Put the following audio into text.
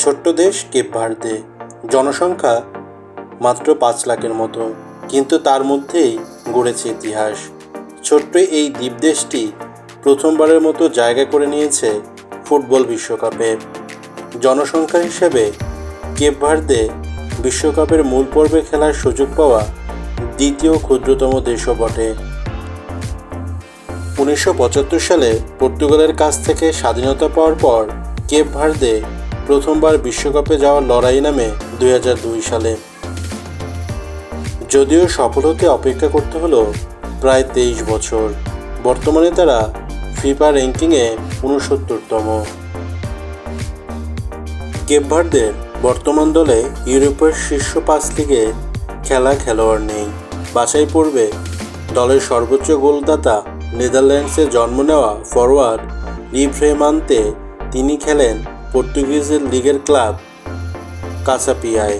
ছোট্ট দেশ Cape Verde, জনসংখ্যা মাত্র 5 লাখের মতো, কিন্তু তার মধ্যেই গড়েছে ইতিহাস। ছোট্ট এই দ্বীপদেশটি প্রথমবারের মতো জায়গা করে নিয়েছে ফুটবল বিশ্বকাপে। জনসংখ্যা হিসেবে কেপ ভার্দে বিশ্বকাপের মূল পর্বে খেলার সুযোগ পাওয়া দ্বিতীয় ক্ষুদ্রতম দেশও বটে। 1975 সালে পর্তুগালের কাছ থেকে স্বাধীনতা পাওয়ার পর কেপ ভার্দে প্রথমবার বিশ্বকাপে যাওয়ার লড়াই নামে 2002 সালে। যদিও সফল হতে অপেক্ষা করতে হলো প্রায় 23 বছর। বর্তমানে তারা ফিফা র্যাঙ্কিংয়ে 69তম। কেপ ভার্দের বর্তমান দলে ইউরোপের শীর্ষ 5 লিগে খেলা খেলোয়াড় নেই। বাছাই পর্বে দলের সর্বোচ্চ গোলদাতা নেদারল্যান্ডসে জন্ম নেওয়া ফরোয়ার্ড লিভরেমান্তে, তিনি খেলেন পর্তুগিজ লিগের ক্লাব কাসাপিয়ায়।